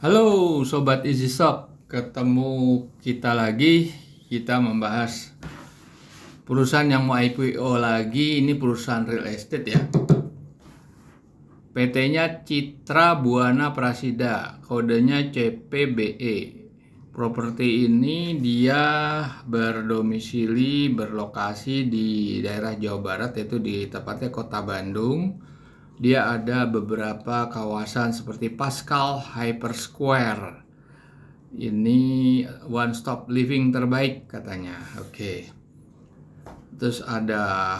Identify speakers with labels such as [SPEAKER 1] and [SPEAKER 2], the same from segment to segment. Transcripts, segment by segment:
[SPEAKER 1] Halo Sobat Easy Stock, ketemu kita lagi. Kita membahas perusahaan yang mau IPO lagi. Ini perusahaan real estate ya. PT-nya Citra Buana Prasida, kodenya CPBE. Properti ini dia berlokasi di daerah Jawa Barat, yaitu di tepatnya Kota Bandung. Dia ada beberapa kawasan seperti Pascal Hyper Square. Ini one stop living terbaik katanya. Oke. Terus ada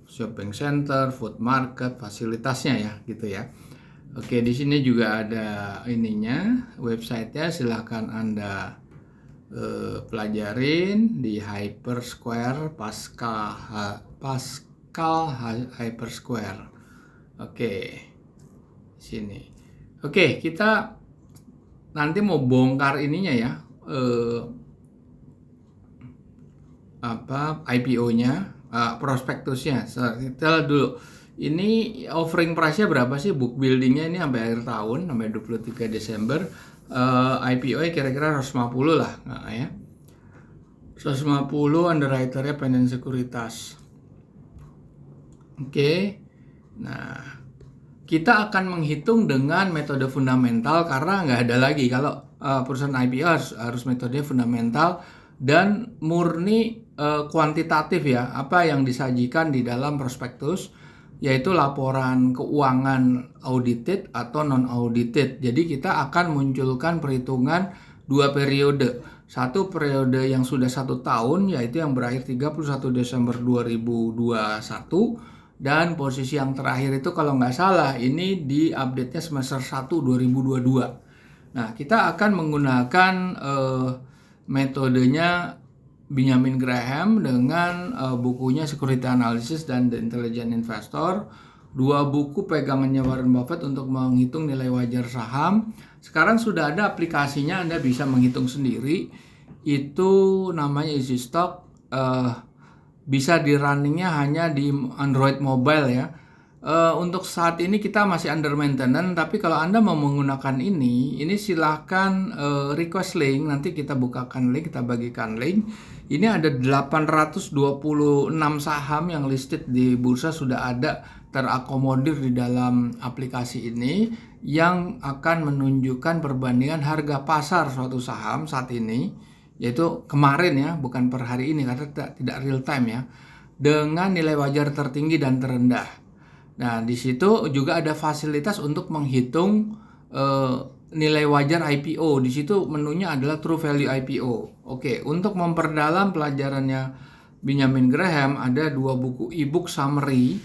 [SPEAKER 1] shopping center, food market, fasilitasnya ya, gitu ya. Oke, di sini juga ada ininya, websitenya. Silahkan Anda pelajarin di Hyper Square, Pascal Hyper Square. Oke, sini. Oke, kita nanti mau bongkar ininya ya, IPO-nya, prospektusnya. Kita dulu. Ini offering price-nya berapa sih? Book building-nya ini sampai akhir tahun, sampai 23 Desember. IPO-nya kira-kira 150 lah, ya. 150, underwriter-nya Pendant Sekuritas. Oke. Nah, kita akan menghitung dengan metode fundamental karena nggak ada lagi. Kalau perusahaan IPO harus metode fundamental dan murni kuantitatif ya. Apa yang disajikan di dalam prospektus, yaitu laporan keuangan audited atau non-audited. Jadi kita akan munculkan perhitungan dua periode. Satu periode yang sudah 1 tahun, yaitu yang berakhir 31 Desember 2021. Dan posisi yang terakhir itu kalau nggak salah ini di update-nya semester 1 2022. Nah, kita akan menggunakan metodenya Benjamin Graham dengan bukunya Security Analysis dan The Intelligent Investor. 2 buku pegangannya Warren Buffett untuk menghitung nilai wajar saham. Sekarang sudah ada aplikasinya, Anda bisa menghitung sendiri. Itu namanya Easy Stock. Bisa di runningnya hanya di Android mobile ya. Untuk saat ini kita masih under maintenance, tapi kalau Anda mau menggunakan ini silahkan request link, nanti kita bukakan link, kita bagikan link. Ini ada 826 saham yang listed di bursa, sudah ada terakomodir di dalam aplikasi ini yang akan menunjukkan perbandingan harga pasar suatu saham saat ini, yaitu kemarin ya, bukan per hari ini karena tidak real time ya, dengan nilai wajar tertinggi dan terendah. Nah, di situ juga ada fasilitas untuk menghitung nilai wajar IPO. Di situ menunya adalah True Value IPO. Oke, untuk memperdalam pelajarannya Benjamin Graham ada 2 buku ebook summary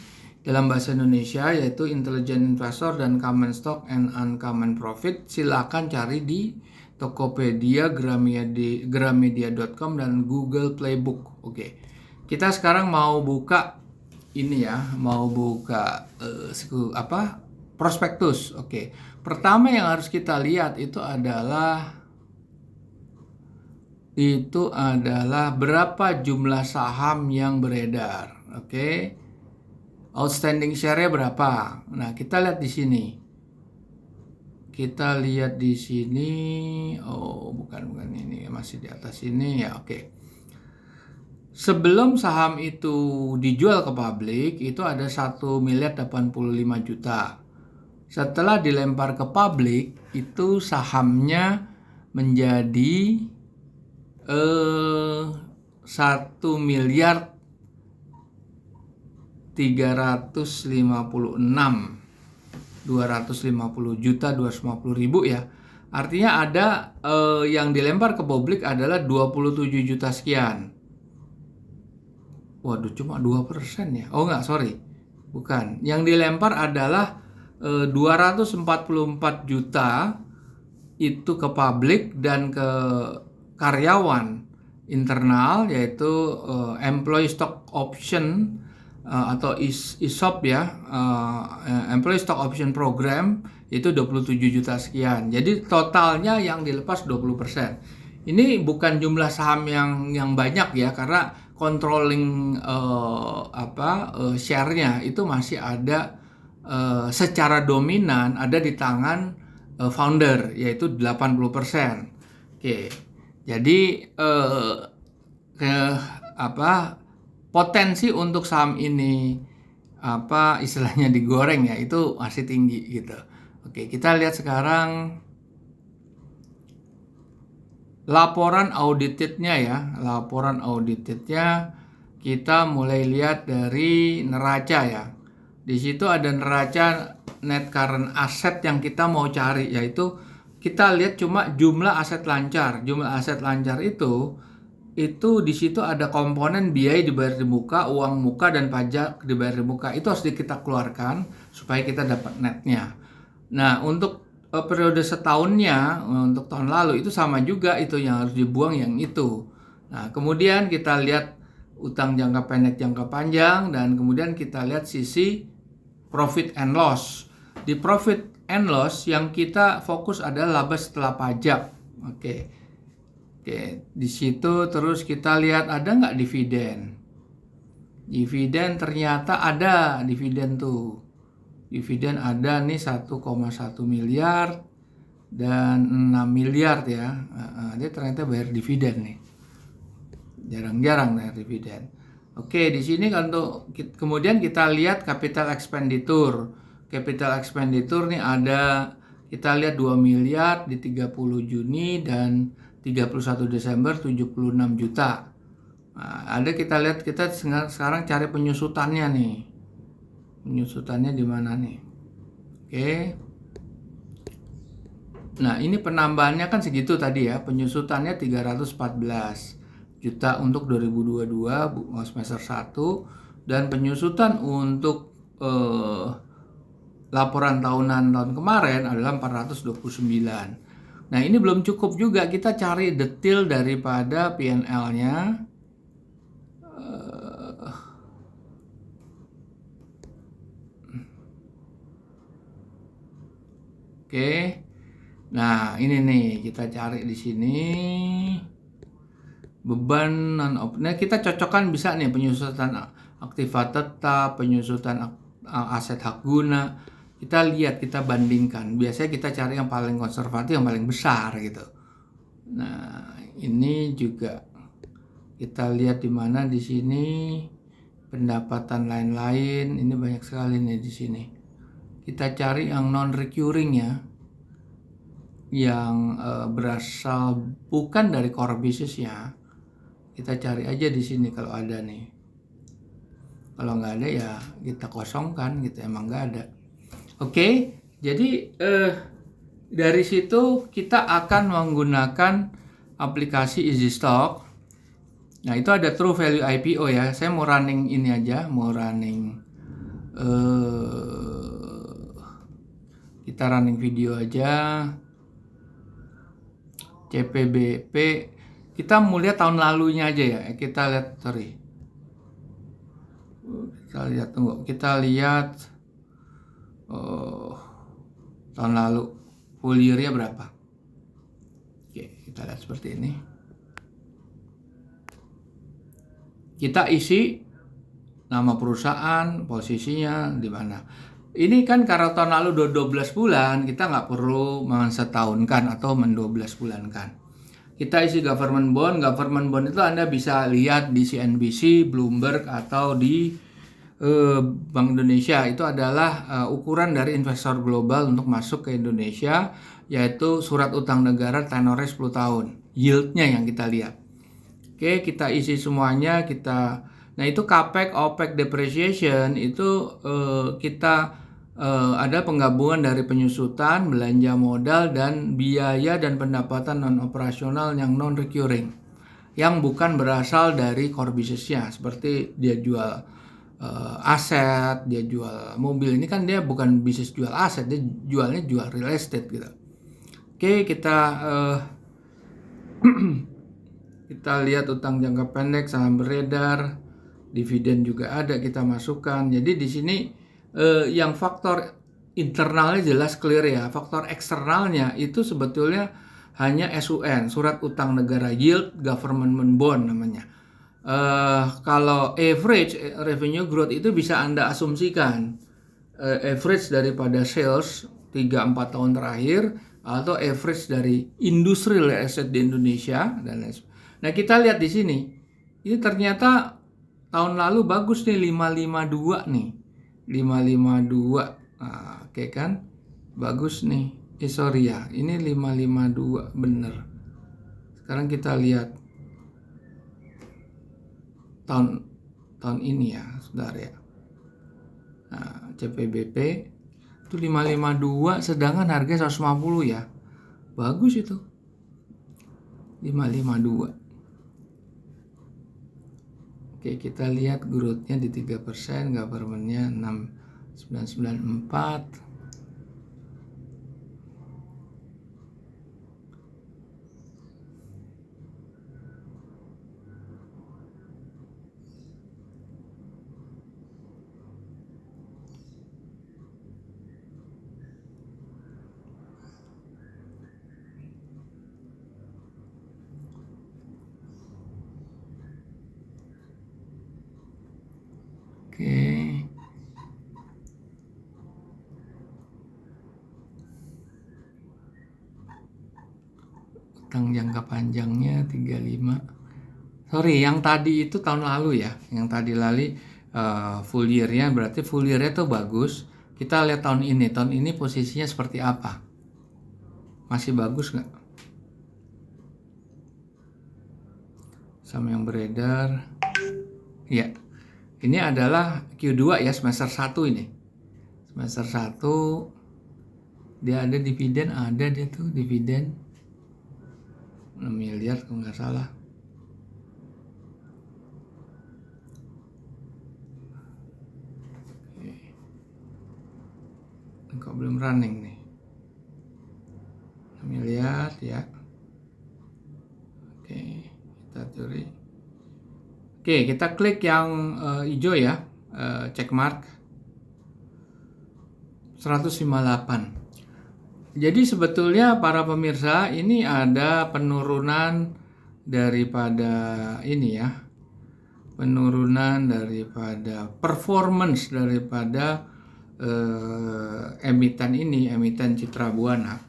[SPEAKER 1] dalam bahasa Indonesia, yaitu Intelligent Investor dan Common Stock and Uncommon Profit. Silakan cari di Tokopedia, Gramedia.com dan Google Playbook. Oke. Kita sekarang mau buka ini ya, prospektus. Oke. Pertama yang harus kita lihat itu adalah berapa jumlah saham yang beredar. Oke. Outstanding share-nya berapa? Nah, kita lihat di sini. Kita lihat di sini, bukan ini, masih di atas ini ya. Oke. Sebelum saham itu dijual ke publik, itu ada 1.085.000.000. Setelah dilempar ke publik, itu sahamnya menjadi 1.356.250.250.000 ya. Artinya ada yang dilempar ke publik adalah 27 juta sekian. Waduh, cuma 2% ya. Oh enggak, sorry. Bukan. Yang dilempar adalah 244 juta itu ke publik dan ke karyawan internal, yaitu employee stock option atau ESOP ya, employee stock option program, itu 27 juta sekian. Jadi totalnya yang dilepas 20%. Ini bukan jumlah saham yang banyak ya, karena controlling share-nya itu masih ada secara dominan ada di tangan founder, yaitu 80%. Oke. Jadi potensi untuk saham ini istilahnya digoreng ya, itu masih tinggi gitu. Oke, kita lihat sekarang laporan auditednya ya. Laporan auditednya kita mulai lihat dari neraca ya. Di situ ada neraca net current asset yang kita mau cari, yaitu kita lihat cuma jumlah aset lancar. Jumlah aset lancar itu di situ ada komponen biaya dibayar di muka, uang muka, dan pajak dibayar di muka. Itu harus kita keluarkan supaya kita dapat netnya. Nah, untuk periode setahunnya, untuk tahun lalu itu sama juga, itu yang harus dibuang yang itu. Nah, kemudian kita lihat utang jangka pendek, jangka panjang, dan kemudian kita lihat sisi profit and loss. Di profit and loss yang kita fokus adalah laba setelah pajak. Oke, di situ terus kita lihat ada nggak dividen. Dividen ternyata ada dividen tuh. Dividen ada nih 1,1 miliar dan 6 miliar ya. Dia ternyata bayar dividen nih. Jarang-jarang bayar dividen. Oke, di sini untuk kemudian kita lihat capital expenditure. Capital expenditure nih ada, kita lihat 2 miliar di 30 Juni dan 31 Desember 76 juta. Nah, ada kita lihat, kita sekarang cari penyusutannya nih. Penyusutannya di mana nih? Oke. Nah, ini penambahannya kan segitu tadi ya. Penyusutannya 314 juta untuk 2022 semester 1, dan penyusutan untuk laporan tahunan tahun kemarin adalah 429. Nah, ini belum cukup juga, kita cari detail daripada P&L-nya. Oke. Nah, ini nih kita cari di sini. Beban nah, kita cocokkan bisa nih penyusutan aktiva tetap, penyusutan aset hak guna. Kita lihat, kita bandingkan. Biasanya kita cari yang paling konservatif, yang paling besar gitu. Nah, ini juga kita lihat di mana di sini pendapatan lain-lain. Ini banyak sekali nih di sini. Kita cari yang non recurring ya, yang berasal bukan dari core business ya. Kita cari aja di sini kalau ada nih. Kalau nggak ada ya kita kosongkan gitu, emang nggak ada. Oke, jadi dari situ kita akan menggunakan aplikasi Easy Stock. Nah, itu ada True Value IPO ya. Saya mau running ini aja, mau running kita running video aja. CPBP, kita mau lihat tahun lalunya aja ya. Kita lihat, kita lihat tahun lalu full year-nya berapa. Oke, kita lihat seperti ini. Kita isi nama perusahaan, posisinya di mana. Ini kan karena tahun lalu 12 bulan, kita nggak perlu setahunkan atau 12 bulankan. Kita isi government bond. Government bond itu Anda bisa lihat di CNBC, Bloomberg, atau di Bank Indonesia. Itu adalah ukuran dari investor global untuk masuk ke Indonesia, yaitu surat utang negara tenornya 10 tahun. Yieldnya yang kita lihat. Oke, kita isi semuanya. Nah, itu CAPEX, OPEX, depreciation itu kita ada penggabungan dari penyusutan, belanja modal, dan biaya dan pendapatan non operasional yang non recurring, yang bukan berasal dari core business-nya, seperti dia jual aset, dia jual mobil. Ini kan dia bukan bisnis jual aset, dia jualnya jual real estate gitu. Oke, kita kita lihat utang jangka pendek, saham beredar, dividen juga ada kita masukkan. Jadi di sini yang faktor internalnya jelas clear ya. Faktor eksternalnya itu sebetulnya hanya SUN, surat utang negara, yield, government bond namanya. Kalau average revenue growth itu bisa Anda asumsikan average daripada sales 3-4 tahun terakhir atau average dari industri real estate di Indonesia dan lain sebagainya. Nah, kita lihat di sini. Ini ternyata tahun lalu bagus nih 552 nih. 552. Nah, oke kan? Bagus nih. Sorry ya. Ini 552 bener. Sekarang kita lihat tahun ini ya, saudara ya. Nah, CPBP itu 552 sedangkan harga 150 ya. Bagus itu. 552. Oke, kita lihat growth-nya di 3%, government-nya 6,994. Oke. Utang jangka panjangnya 35. Sorry, yang tadi itu tahun lalu ya. Yang tadi full year-nya, berarti full year-nya tuh bagus. Kita lihat tahun ini. Tahun ini posisinya seperti apa? Masih bagus nggak? Sama yang beredar. Ya. Ini adalah Q2 ya, semester 1 ini. Semester 1 dia ada dividen, ada dia tuh dividen 6 miliar kalau nggak salah. Oke. Kok belum running nih? 6 miliar ya. Oke, kita curi. Oke, kita klik yang hijau ya, check mark 158. Jadi sebetulnya para pemirsa ini ada penurunan daripada ini ya, penurunan daripada performance daripada emiten Citra Buana.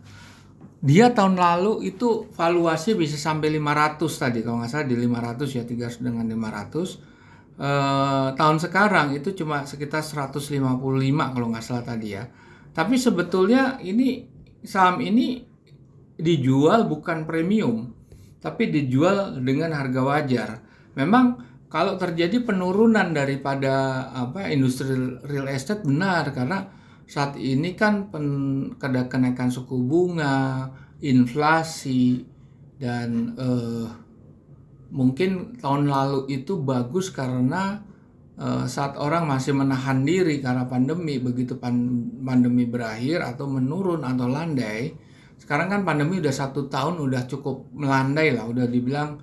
[SPEAKER 1] Dia tahun lalu itu valuasi bisa sampai 500 tadi, kalau nggak salah di 500 ya, 300 dengan 500. Tahun sekarang itu cuma sekitar 155 kalau nggak salah tadi ya. Tapi sebetulnya ini saham ini dijual bukan premium, tapi dijual dengan harga wajar. Memang kalau terjadi penurunan daripada industri real estate benar, karena saat ini kan kenaikan suku bunga, inflasi, dan mungkin tahun lalu itu bagus karena saat orang masih menahan diri karena pandemi. Begitu pandemi berakhir atau menurun atau landai, sekarang kan pandemi udah 1 tahun, udah cukup melandai lah, udah dibilang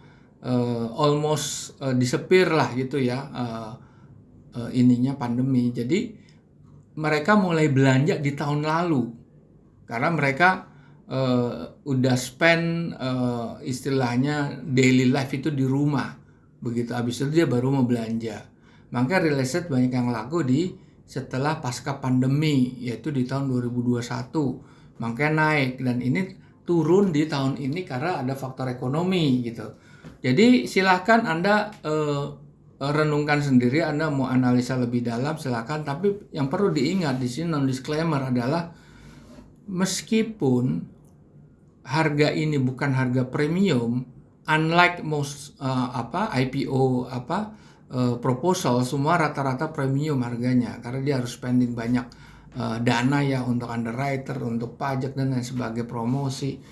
[SPEAKER 1] almost disappear lah gitu ya, ininya pandemi. Jadi mereka mulai belanja di tahun lalu karena mereka udah spend istilahnya daily life itu di rumah. Begitu habis itu dia baru mau belanja. Maka real estate banyak yang laku setelah pasca pandemi, yaitu di tahun 2021. Makanya naik, dan ini turun di tahun ini karena ada faktor ekonomi gitu. Jadi silahkan Anda renungkan sendiri, Anda mau analisa lebih dalam silakan, tapi yang perlu diingat di sini non disclaimer adalah meskipun harga ini bukan harga premium, unlike most IPO proposal, semua rata-rata premium harganya karena dia harus spending banyak dana ya untuk underwriter, untuk pajak dan lain sebagai promosi,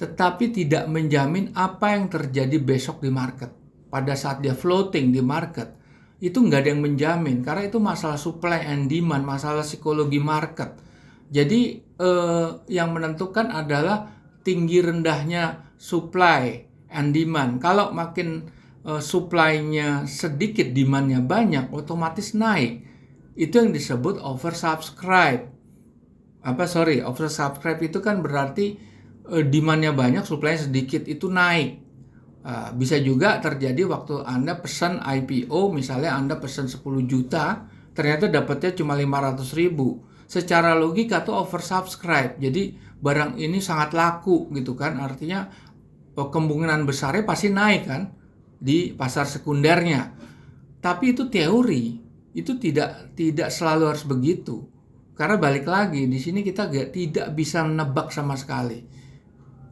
[SPEAKER 1] tetapi tidak menjamin apa yang terjadi besok di market. Pada saat dia floating di market, itu nggak ada yang menjamin, karena itu masalah supply and demand, masalah psikologi market. Jadi yang menentukan adalah tinggi rendahnya supply and demand. Kalau makin supply-nya sedikit, demand-nya banyak, otomatis naik. Itu yang disebut oversubscribe. Oversubscribe itu kan berarti demand-nya banyak, supply-nya sedikit, itu naik. Bisa juga terjadi waktu Anda pesan IPO, misalnya Anda pesan 10 juta, ternyata dapatnya cuma 500.000. Secara logika itu oversubscribe. Jadi barang ini sangat laku gitu kan, artinya kemungkinan besarnya pasti naik kan di pasar sekundernya. Tapi itu teori, itu tidak selalu harus begitu. Karena balik lagi di sini kita tidak bisa menebak sama sekali.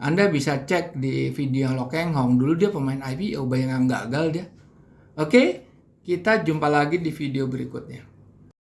[SPEAKER 1] Anda bisa cek di video Lo Keng Hong, dulu dia pemain IPO, banyak yang gagal dia. Oke, kita jumpa lagi di video berikutnya.